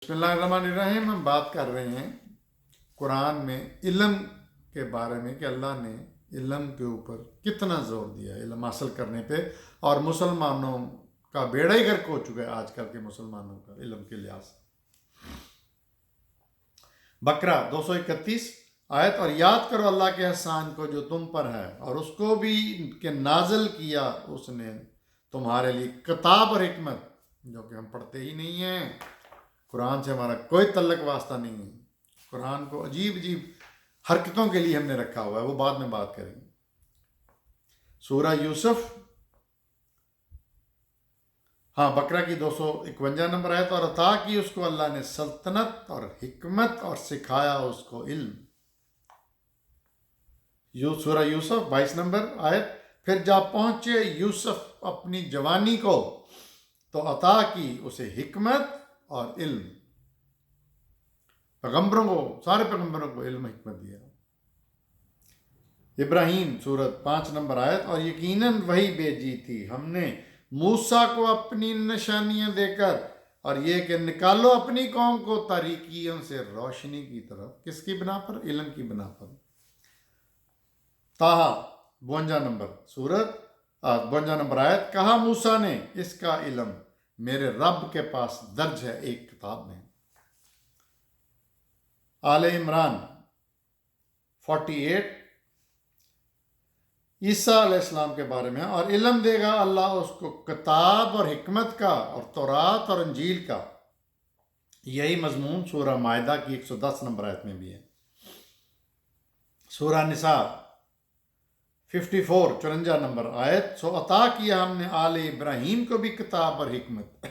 बिस्मिल्लाहिर्रहमानिर्रहीम। हम बात कर रहे हैं कुरान में इल्म के बारे में कि अल्लाह ने इल्म के ऊपर कितना ज़ोर दिया है इल्म हासिल करने पे, और मुसलमानों का बेड़ा ही गर्क हो चुका है आजकल के मुसलमानों का इल्म के लिहाज से। बकरा 231 आयत। और याद करो अल्लाह के एहसान को जो तुम पर है, और उसको भी कि नाजिल किया उसने तुम्हारे लिए किताब और हिकमत, जो कि हम पढ़ते ही नहीं हैं। कुरान से हमारा कोई तल्लक वास्ता नहीं है। कुरान को अजीब अजीब हरकतों के लिए हमने रखा हुआ है, वो बाद में बात करेंगे। सूरह यूसुफ, बकरा की 251 नंबर आयत। और अता की उसको अल्लाह ने सल्तनत और हिकमत और सिखाया उसको इल्म। सूरह यूसुफ 22 नंबर आयत। फिर जब पहुंचे यूसुफ अपनी जवानी को, तो अता की उसे हिकमत और इल्म। पैगंबरों को, सारे पैगंबरों को इल्म हिकमत दिया। इब्राहीम सूरत 5 नंबर आयत। और यकीनन वही भेजी थी हमने मूसा को अपनी निशानियां देकर, और ये कि निकालो अपनी कौम को तारीकियों से रोशनी की तरफ। किसकी बिना पर? इल्म की बिना पर। ताहा 52 नंबर सूरत 52 नंबर आयत। कहा मूसा ने इसका इल्म मेरे रब के पास दर्ज है एक किताब में। आले इमरान 48 ईसा अलैहिस्सलाम के बारे में। और इल्म देगा अल्लाह उसको किताब और हिकमत का, और तौरात और इंजील का। यही मजमून सूरह मायदा की 110 नंबर आयत में भी है। सूरह निसा 54 54 नंबर आयत। सो अता किया हमने आले इब्राहीम को भी किताब और हिकमत।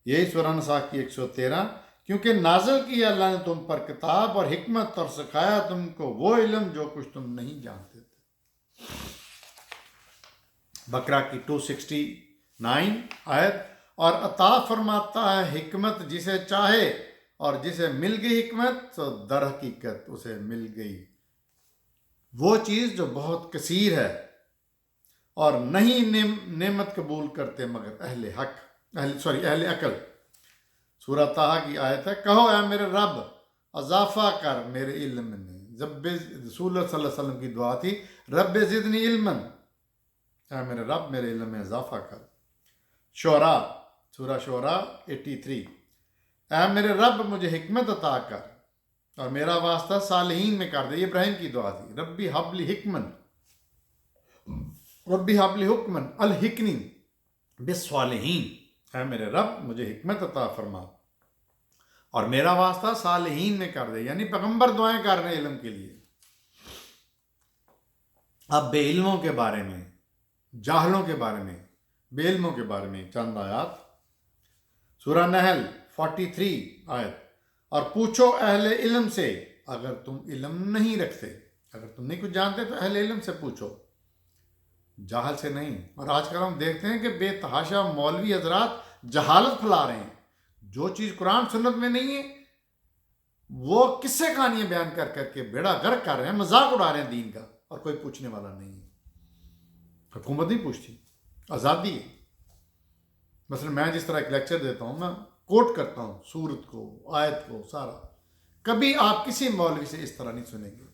यही सूरह निसा की 113। क्योंकि नाज़िल किया अल्लाह ने तुम पर किताब और हिकमत, और सिखाया तुमको वो इल्म जो कुछ तुम नहीं जानते थे। बकरा की 269 आयत। और अता फरमाता है हिकमत जिसे चाहे, और जिसे मिल गई हिकमत तो दर हकीकत उसे मिल गई वो चीज़ जो बहुत कसीर है, और नहीं नेमत कबूल करते मगर अहले हक, अहले अकल। सूरह ताहा की आयत है। कहो ऐ मेरे रब अजाफा कर मेरे इल्म में। जब रसूल सल्लल्लाहु अलैहि वसल्लम की दुआ थी, रब ज़िदनी इल्मन, ऐ मेरे रब मेरे इल्म में इजाफा कर। शोरा सूरह शोरा 83। ऐ मेरे रब मुझे हिकमत अता कर, और मेरा वास्ता सालिहीन में कर दे। इब्राहिम की दुआ थी। रब्बी हबली हिकमन, रब्बी हबली हुक्मन अल हिकनी बिस्वालिहीन। है मेरे रब मुझे हिकमत अता फरमा, और मेरा वास्ता सालिहीन में कर दे। यानी पैगंबर दुआएं कर रहे हैं इल्म के लिए। अब बेइल्मों के बारे में, जाहलों के बारे में, बेइल्मों के बारे में चंद आयात। सूरह नहल 43 आयत। और पूछो अहले इल्म से अगर तुम इल्म नहीं रखते, अगर तुम नहीं कुछ जानते तो अहले इल्म से पूछो, जाहल से नहीं। और आजकल हम देखते हैं कि बेतहाशा मौलवी हजरात जहालत फैला रहे हैं। जो चीज़ कुरान सुन्नत में नहीं है वो किस्से कहानियां बयान कर करके बेड़ा गर्क कर रहे हैं, मजाक उड़ा रहे हैं दीन का, और कोई पूछने वाला नहीं है। हुकूमत नहीं पूछती, आज़ादी है। मसलन मैं जिस तरह एक लेक्चर देता हूँ, मैं कोट करता हूँ सूरत को, आयत को, सारा। कभी आप किसी मौलवी से इस तरह नहीं सुनेंगे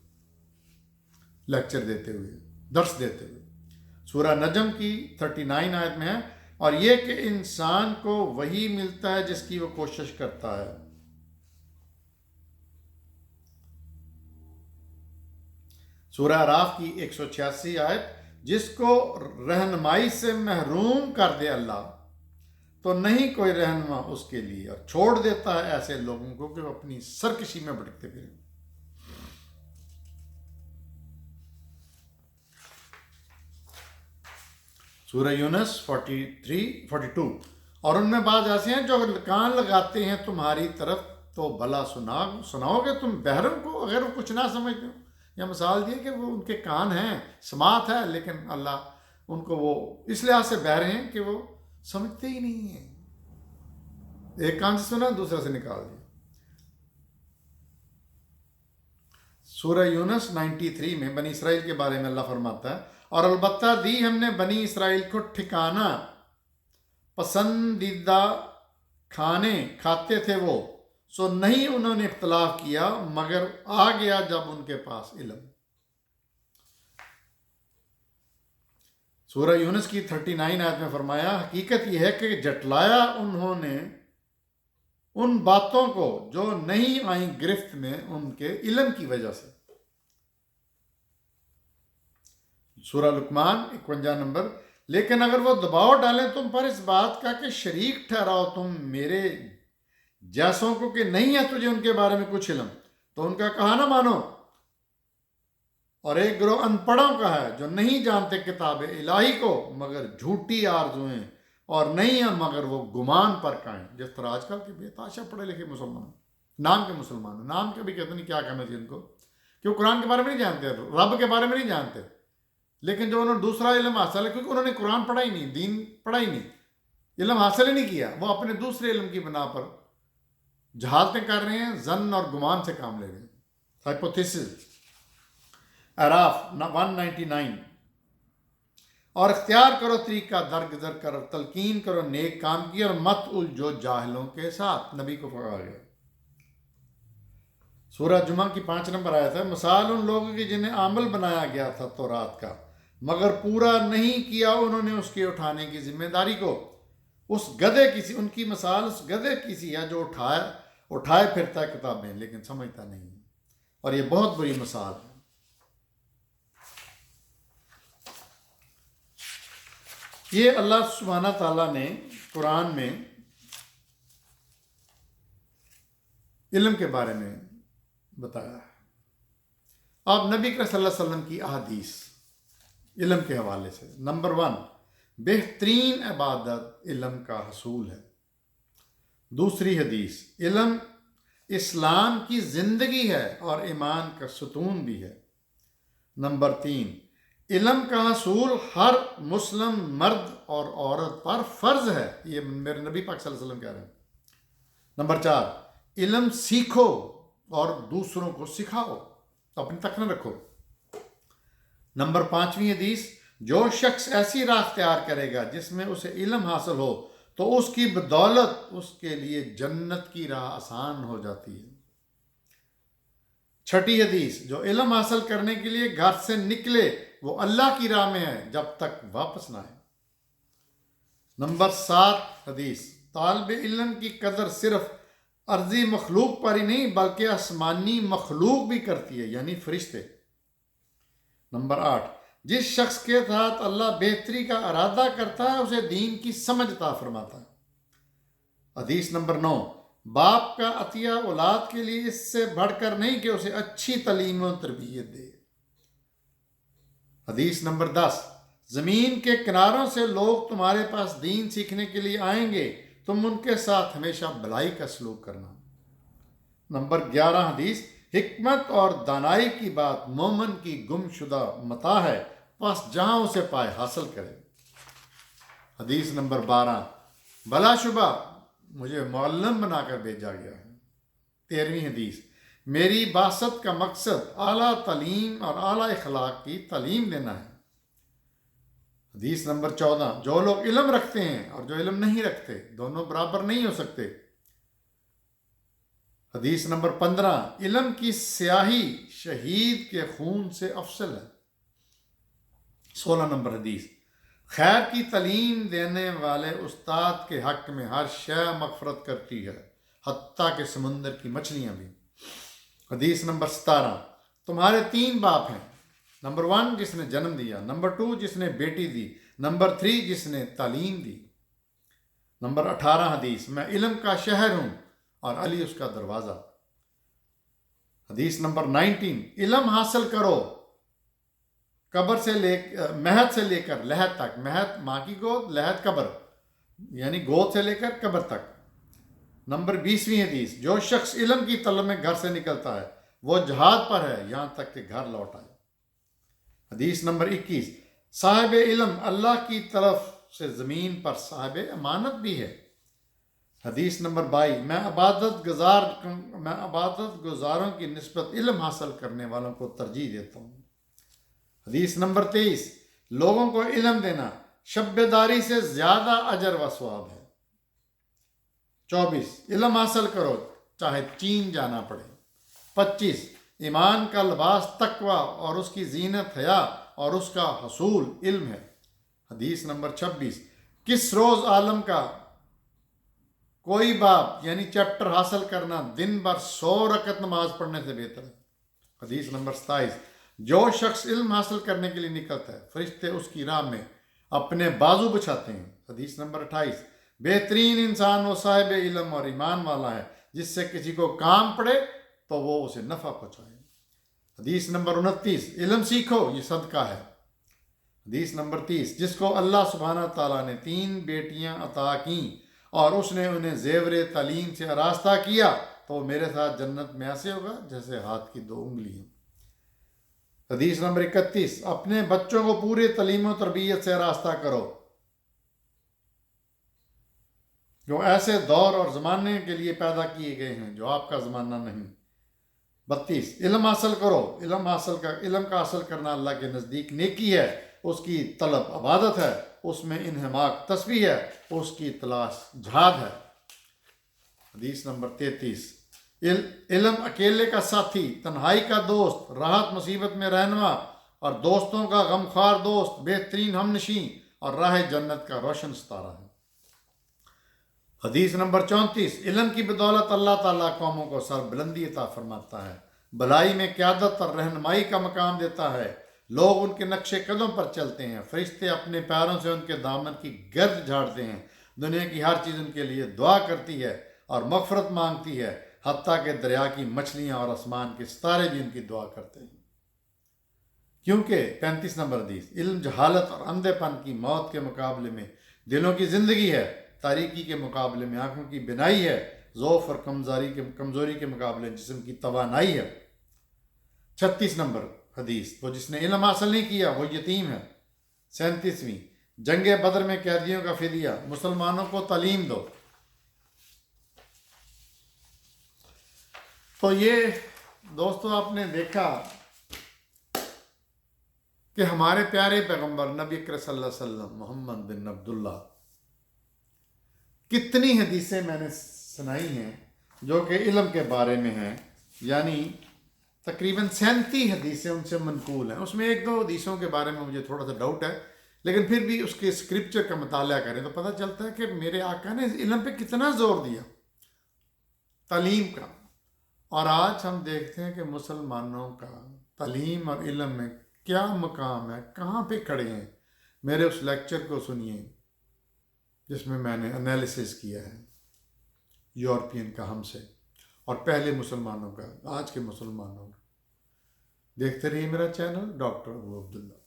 लेक्चर देते हुए, दर्स देते हुए। सूरह नजम की 39 आयत में है। और ये कि इंसान को वही मिलता है जिसकी वो कोशिश करता है। सूरह आराफ की 186 आयत। जिसको रहनुमाई से महरूम कर दे अल्लाह, तो नहीं कोई रहनुमा उसके लिए, और छोड़ देता है ऐसे लोगों को कि वो अपनी सरकशी में भटकते फिरें। सूरह यूनुस 42। और उनमें बात ऐसे हैं जो कान लगाते हैं तुम्हारी तरफ तो भला सुनाओगे तुम बहरम को, अगर वो कुछ ना समझते हो। या मिसाल दिए कि वो उनके कान हैं, समात है, लेकिन अल्लाह उनको वो इस लिहाज से बह रहे हैं कि वो समझते ही नहीं है। एक कान से सुना, दूसरा से निकाल दिया। सूरह यूनुस 93 में बनी इसराइल के बारे में अल्लाह फरमाता है। और अलबत्ता दी हमने बनी इसराइल को ठिकाना पसंदीदा کھانے کھاتے تھے وہ، سو نہیں انہوں نے اختلاف کیا مگر آ گیا جب ان کے پاس علم۔ سورہ یونس کی 39 آیت میں فرمایا، حقیقت یہ ہے کہ جٹلایا انہوں نے ان باتوں کو جو نہیں آئیں گرفت میں ان کے علم کی وجہ سے۔ سورہ لقمان 51 نمبر، لیکن اگر وہ دباؤ ڈالیں تم پر اس بات کا کہ شریک ٹھہراؤ تم میرے جیسوں کو کہ نہیں ہے تجھے ان کے بارے میں کچھ علم، تو ان کا کہا نہ مانو۔ اور ایک گروہ ان پڑھوں کا ہے جو نہیں جانتے کتاب الہی کو مگر جھوٹی آرزویں، اور نہیں ہیں مگر وہ گمان پر قائم، جس طرح آج کل کے بے تحاشا پڑھے لکھے مسلمان، نام کے مسلمان، نام کے بھی کہتے نہیں کیا کہنا چاہیے ان کو، کہ وہ قرآن کے بارے میں نہیں جانتے، رب کے بارے میں نہیں جانتے، لیکن جو انہوں نے دوسرا علم حاصل ہے، کیونکہ انہوں نے قرآن پڑھا ہی نہیں، دین پڑھا ہی نہیں، علم حاصل ہی نہیں کیا، وہ اپنے دوسرے علم کی بنا پر جہالتیں کر رہے ہیں، ظن اور گمان سے کام لے رہے ہیں، ہائپوتھیسس۔ اعراف 199، اور اختیار کرو طریقہ درگزر کرو، تلقین کرو نیک کام کی، اور مت الجھو جاہلوں کے ساتھ، نبی کو پکڑا گیا۔ سورہ جمعہ کی 5 نمبر آیت ہے، مثال ان لوگوں کی جنہیں عامل بنایا گیا تھا تورات کا، مگر پورا نہیں کیا انہوں نے اس کے اٹھانے کی ذمہ داری کو، اس گدھے کی سی، ان کی مثال اس گدھے کی سی ہے جو اٹھائے پھرتا ہے کتابیں لیکن سمجھتا نہیں، اور یہ بہت بری مثال ہے۔ یہ اللہ سبحانہ تعالیٰ نے قرآن میں علم کے بارے میں بتایا ہے۔ اب نبی کریم صلی اللہ علیہ وسلم کی احادیث علم کے حوالے سے، نمبر 1، بہترین عبادت علم کا حصول ہے۔ دوسری حدیث، علم اسلام کی زندگی ہے اور ایمان کا ستون بھی ہے۔ نمبر 3، علم کا حصول ہر مسلم مرد اور عورت پر فرض ہے، یہ میرے نبی پاک صلی اللہ علیہ وسلم کہہ رہے ہیں۔ نمبر 4، علم سیکھو اور دوسروں کو سکھاؤ، اپنے تک نہ رکھو۔ نمبر 5ویں حدیث، جو شخص ایسی راہ اختیار کرے گا جس میں اسے علم حاصل ہو تو اس کی بدولت اس کے لیے جنت کی راہ آسان ہو جاتی ہے۔ چھٹی حدیث، جو علم حاصل کرنے کے لیے گھر سے نکلے وہ اللہ کی راہ میں ہے جب تک واپس نہ آئے۔ نمبر 7 حدیث، طالب علم کی قدر صرف ارضی مخلوق پر ہی نہیں بلکہ آسمانی مخلوق بھی کرتی ہے، یعنی فرشتے۔ نمبر 8، جس شخص کے ساتھ اللہ بہتری کا ارادہ کرتا ہے اسے دین کی سمجھ عطا فرماتا ہے۔ حدیث نمبر 9، باپ کا عطیہ اولاد کے لیے اس سے بڑھ کر نہیں کہ اسے اچھی تعلیم و تربیت دے۔ حدیث نمبر 10، زمین کے کناروں سے لوگ تمہارے پاس دین سیکھنے کے لیے آئیں گے، تم ان کے ساتھ ہمیشہ بھلائی کا سلوک کرنا۔ نمبر 11 حدیث، حکمت اور دانائی کی بات مومن کی گم شدہ متاع ہے، بس جہاں اسے پائے حاصل کرے۔ حدیث نمبر 12، بلا شبہ مجھے معلم بنا کر بھیجا گیا ہے۔ 13ویں حدیث، میری بعثت کا مقصد اعلیٰ تعلیم اور اعلیٰ اخلاق کی تعلیم دینا ہے۔ حدیث نمبر 14، جو لوگ علم رکھتے ہیں اور جو علم نہیں رکھتے دونوں برابر نہیں ہو سکتے۔ حدیث نمبر 15، علم کی سیاہی شہید کے خون سے افضل ہے۔ 16 نمبر حدیث، خیر کی تعلیم دینے والے استاد کے حق میں ہر شے مغفرت کرتی ہے، حتیٰ کہ سمندر کی مچھلیاں بھی۔ حدیث نمبر 17، تمہارے 3 باپ ہیں، نمبر 1 جس نے جنم دیا، نمبر 2 جس نے بیٹی دی، نمبر 3 جس نے تعلیم دی۔ نمبر 18 حدیث، میں علم کا شہر ہوں اور علی اس کا دروازہ۔ حدیث نمبر 19، علم حاصل کرو مہد سے لے کر لحد تک، مہد ماں کی گود، لحد قبر، یعنی گود سے لے کر قبر تک۔ نمبر 20ویں حدیث، جو شخص علم کی طلب میں گھر سے نکلتا ہے وہ جہاد پر ہے یہاں تک کہ گھر لوٹ آئے۔ حدیث نمبر 21، صاحب علم اللہ کی طرف سے زمین پر صاحب امانت بھی ہے۔ حدیث نمبر 22، میں عبادت گزاروں کی نسبت علم حاصل کرنے والوں کو ترجیح دیتا ہوں۔ حدیث نمبر 23، لوگوں کو علم دینا شب بیداری سے زیادہ اجر و ثواب ہے۔ 24 इल्म हासिल करो चाहे चीन जाना पड़े। 25 ईमान का लिबास तकवा और उसकी जीनत हया और उसका हसूल इल्म है। हदीस नंबर 26 किस रोज़ आलम का कोई बाब यानी चैप्टर हासिल करना दिन भर 100 रकत नमाज पढ़ने से बेहतर है। हदीस नंबर 27 जो शख्स इल्म हासिल करने के लिए निकलता है फरिश्ते उसकी राह में अपने बाजू बिछाते हैं। हदीस नंबर 28 बेहतरीन इंसान वो साहिब इल्म और ईमान वाला है जिससे किसी को काम पड़े तो वो उसे नफ़ा पहुँचाए। हदीस नंबर 29 इल्म सीखो ये सदका है। हदीस नंबर 30 जिसको अल्लाह सुब्हानहू तआला ने 3 बेटियां अता की और उसने उन्हें ज़ेवर तालीम से आरास्ता किया तो मेरे साथ जन्नत में ऐसे होगा जैसे हाथ की 2 उंगलियां। हदीस नंबर 31 अपने बच्चों को पूरे तालीम और तरबियत से आरास्ता करो जो ऐसे दौर और ज़माने के लिए पैदा किए गए हैं जो आपका ज़माना नहीं। 32 इल्म हासिल करो इल्म का हासिल करना अल्लाह के नज़दीक नेकी है, उसकी तलब इबादत है, उसमें इन्हमाक तस्बीह है, उसकी तलाश जहाद है। हदीस नंबर 33 इल्म अकेले का साथी, तन्हाई का दोस्त, राहत मुसीबत में रहनुमा और दोस्तों का गमख्वार दोस्त, बेहतरीन हमनशीं और राह जन्नत का रोशन सितारा है। हदीस नंबर 34 इल्म की बदौलत अल्लाह ताला कौमों को सरबुलंदी अता फरमाता है, भलाई में क़यादत और रहनुमाई का मकाम देता है, लोग उनके नक्शे कदम पर चलते हैं, फरिश्ते अपने पैरों से उनके दामन की गर्द झाड़ते हैं, दुनिया की हर चीज़ उनके लिए दुआ करती है और मग़फ़िरत मांगती है, हत्ता के दरिया की मछलियाँ और आसमान के सितारे भी उनकी दुआ करते हैं। क्योंकि 35 नंबर हदीस इल्म जहालत और अंधेपन की मौत के मुकाबले में दिलों की ज़िंदगी है, तारीकी के मुकाबले में आँखों की बिनाई है, ज़ौफ़ और कमज़ोरी के मुकाबले जिस्म की तवानाई है। 36 नंबर हदीस तो जिसने इल्म हासिल नहीं किया वो यतीम है। 37वीं जंग बदर में कैदियों का फिदिया, मुसलमानों को तालीम दो। तो ये दोस्तों आपने देखा कि हमारे प्यारे पैगंबर नबी अकरम सल्लल्लाहु अलैहि वसल्लम मोहम्मद बिन अब्दुल्ला कितनी हदीसें मैंने सुनाई हैं जो कि इल्म के बारे में हैं, यानी तकरीबन 37 हदीसें उनसे मनकूल हैं। उसमें 1-2 हदीसों के बारे में मुझे थोड़ा सा डाउट है, लेकिन फिर भी उसके स्क्रिप्चर का मुताला करें तो पता चलता है कि मेरे आका ने इल्म पे कितना ज़ोर दिया, तालीम का। और आज हम देखते हैं कि मुसलमानों का तालीम और इल्म में क्या मकाम है, कहाँ पे खड़े हैं। मेरे उस लेक्चर को सुनिए जिसमें मैंने एनालिसिस किया है यूरोपियन का हमसे और पहले मुसलमानों का, आज के मुसलमानों का। देखते रहिए मेरा चैनल डॉक्टर अबू अब्दुल्ला।